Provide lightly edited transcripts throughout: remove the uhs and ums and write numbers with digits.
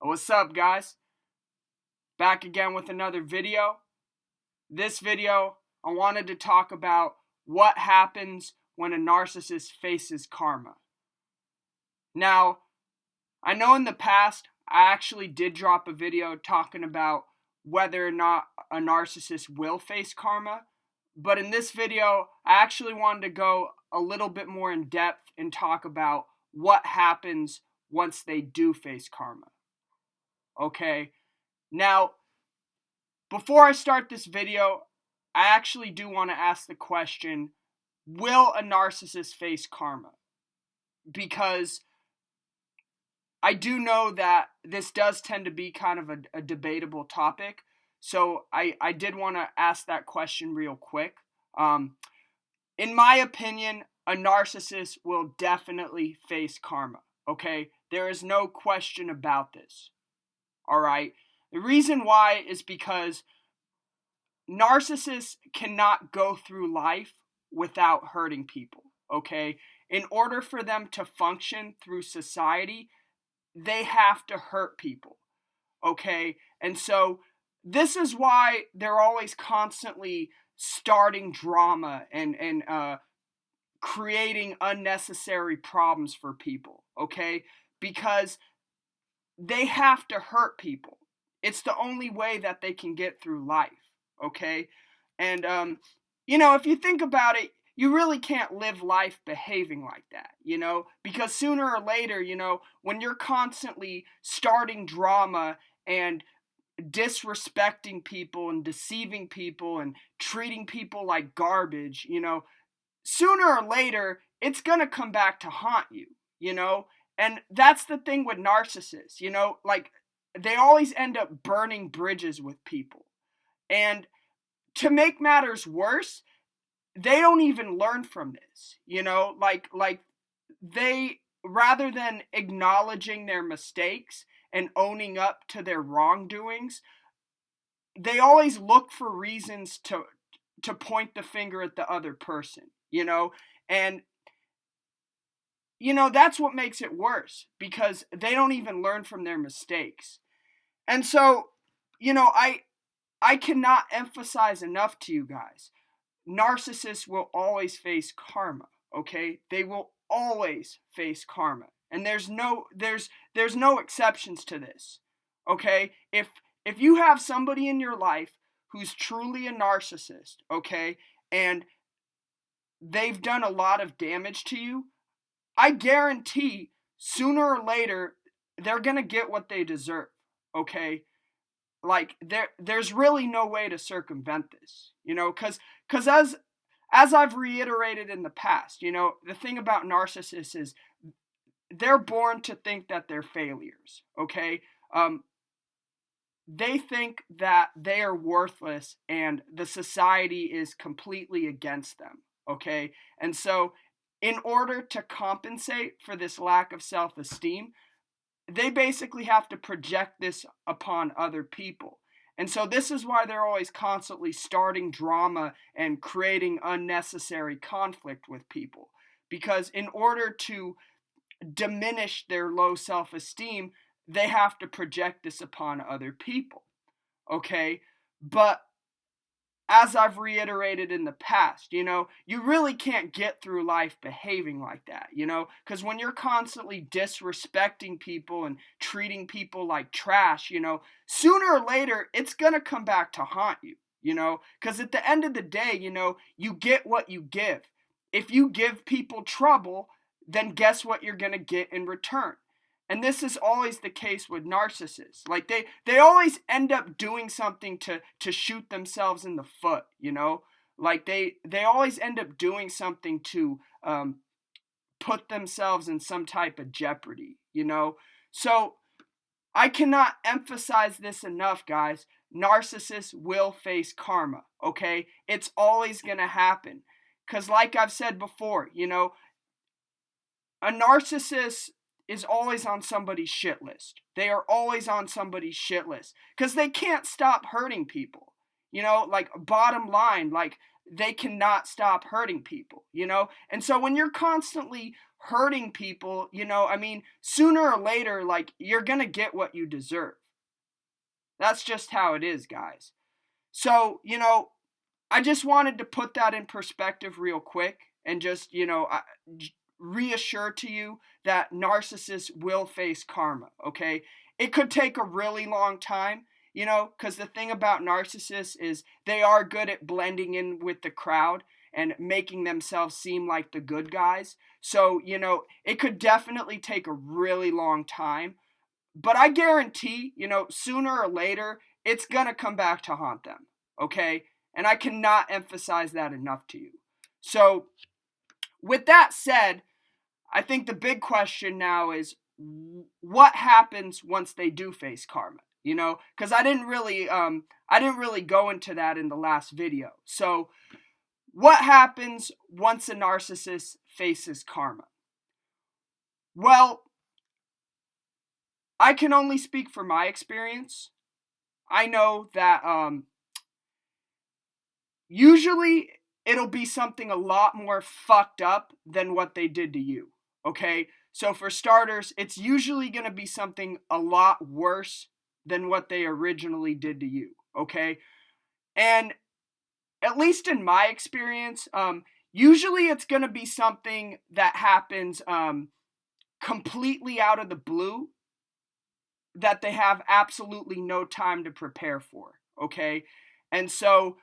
What's up, guys? Back again with another video. This video, I wanted to talk about what happens when a narcissist faces karma. Now, I know in the past, I actually did drop a video talking about whether or not a narcissist will face karma, but in this video, I actually wanted to go a little bit more in depth and talk about what happens once they do face karma. Okay? Now, before I start this video, I actually do want to ask the question, will a narcissist face karma? Because I do know that this does tend to be kind of a debatable topic, so I did want to ask that question real quick. In my opinion, a narcissist will definitely face karma, okay? There is no question about this, all right? The reason why is because narcissists cannot go through life without hurting people, okay? In order for them to function through society, they have to hurt people, okay? And so this is why they're always constantly starting drama and creating unnecessary problems for people, okay? Because they have to hurt people. It's the only way that they can get through life, okay? And, if you think about it, you really can't live life behaving like that, because sooner or later, when you're constantly starting drama and disrespecting people and deceiving people and treating people like garbage, sooner or later, it's going to come back to haunt you, And that's the thing with narcissists, like they always end up burning bridges with people. And to make matters worse, they don't even learn from this, like they, rather than acknowledging their mistakes and owning up to their wrongdoings, they always look for reasons to point the finger at the other person, and that's what makes it worse, because they don't even learn from their mistakes. And so, I cannot emphasize enough to you guys, narcissists will always face karma, okay? They will always face karma. And there's no exceptions to this, okay? If you have somebody in your life who's truly a narcissist, okay, and they've done a lot of damage to you, I guarantee sooner or later they're going to get what they deserve, okay? Like there's really no way to circumvent this, because as I've reiterated in the past, the thing about narcissists is they're born to think that they're failures, okay? They think that they are worthless and the society is completely against them, okay? And so in order to compensate for this lack of self-esteem, they basically have to project this upon other people. And so this is why they're always constantly starting drama and creating unnecessary conflict with people. Because in order to diminish their low self-esteem, they have to project this upon other people. Okay? But as I've reiterated in the past, you really can't get through life behaving like that, because when you're constantly disrespecting people and treating people like trash, sooner or later, it's going to come back to haunt you, because at the end of the day, you get what you give. If you give people trouble, then guess what you're going to get in return? And this is always the case with narcissists. Like they always end up doing something to shoot themselves in the foot, Like they always end up doing something to put themselves in some type of jeopardy, So I cannot emphasize this enough, guys. Narcissists will face karma, okay? It's always going to happen. Because like I've said before, a narcissist is always on somebody's shit list. They are always on somebody's shit list because they can't stop hurting people. Like bottom line, like they cannot stop hurting people, And so when you're constantly hurting people, sooner or later, like, you're gonna get what you deserve. That's just how it is, guys. So, I just wanted to put that in perspective real quick and just, reassure to you that narcissists will face karma, okay? It could take a really long time, because the thing about narcissists is they are good at blending in with the crowd and making themselves seem like the good guys. So, it could definitely take a really long time. But I guarantee, sooner or later, it's going to come back to haunt them, okay? And I cannot emphasize that enough to you. So, with that said, I think the big question now is what happens once they do face karma, because I didn't really go into that in the last video. So, what happens once a narcissist faces karma? Well, I can only speak for my experience. I know that usually it'll be something a lot more fucked up than what they did to you, okay? So for starters, it's usually going to be something a lot worse than what they originally did to you, okay? And at least in my experience, usually it's going to be something that happens completely out of the blue that they have absolutely no time to prepare for, okay? And so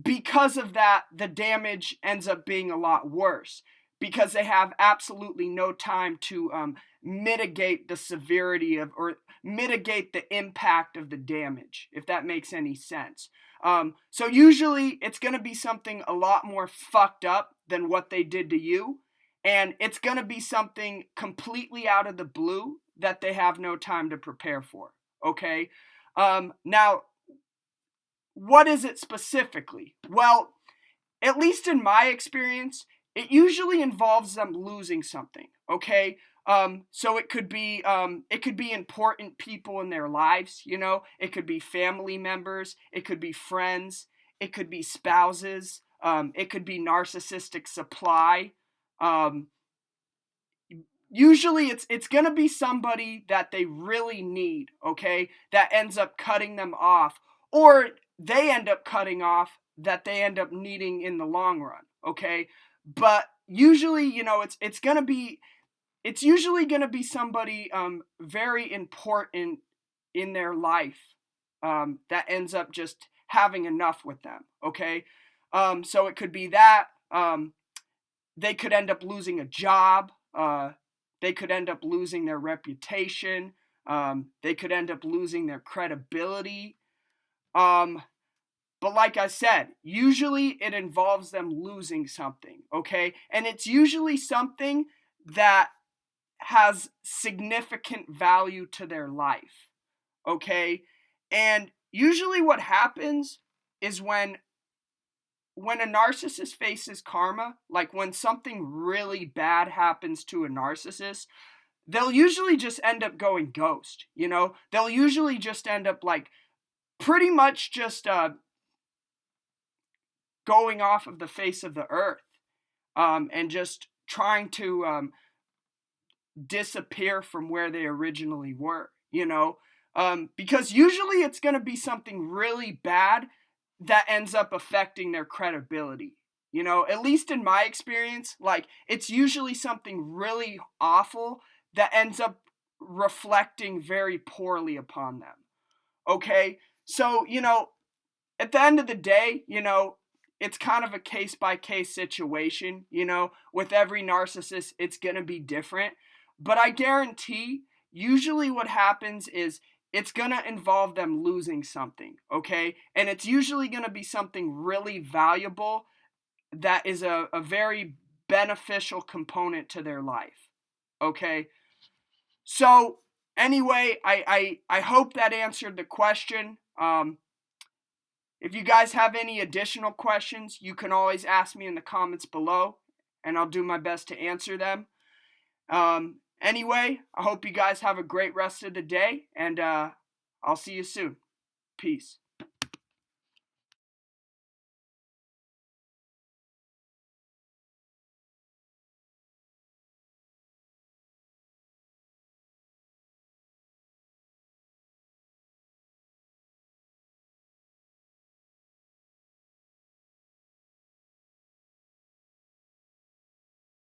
because of that, the damage ends up being a lot worse because they have absolutely no time to mitigate the severity of, or mitigate the impact of the damage, if that makes any sense. So usually it's going to be something a lot more fucked up than what they did to you. And it's going to be something completely out of the blue that they have no time to prepare for, okay? Now, what is it specifically? Well, at least in my experience, it usually involves them losing something, okay? So it could be important people in their lives, It could be family members, it could be friends, it could be spouses, it could be narcissistic supply. Usually it's going to be somebody that they really need, okay, that ends up cutting them off, or they end up cutting off that they end up needing in the long run, okay? But usually, it's usually going to be somebody very important in their life that ends up just having enough with them, okay? So it could be that they could end up losing a job. They could end up losing their reputation. They could end up losing their credibility. But like I said, usually it involves them losing something, okay? And it's usually something that has significant value to their life, okay? And usually what happens is when a narcissist faces karma, like when something really bad happens to a narcissist, they'll usually just end up going ghost, They'll usually just end up like pretty much just going off of the face of the earth and just trying to disappear from where they originally were, because usually it's going to be something really bad that ends up affecting their credibility. At least in my experience, like it's usually something really awful that ends up reflecting very poorly upon them. Okay? So, at the end of the day, it's kind of a case by case situation, with every narcissist, it's going to be different. But I guarantee, usually what happens is it's going to involve them losing something, okay? And it's usually going to be something really valuable that is a very beneficial component to their life, okay? So, anyway, I hope that answered the question. If you guys have any additional questions, you can always ask me in the comments below, and I'll do my best to answer them. Anyway, I hope you guys have a great rest of the day, and I'll see you soon. Peace.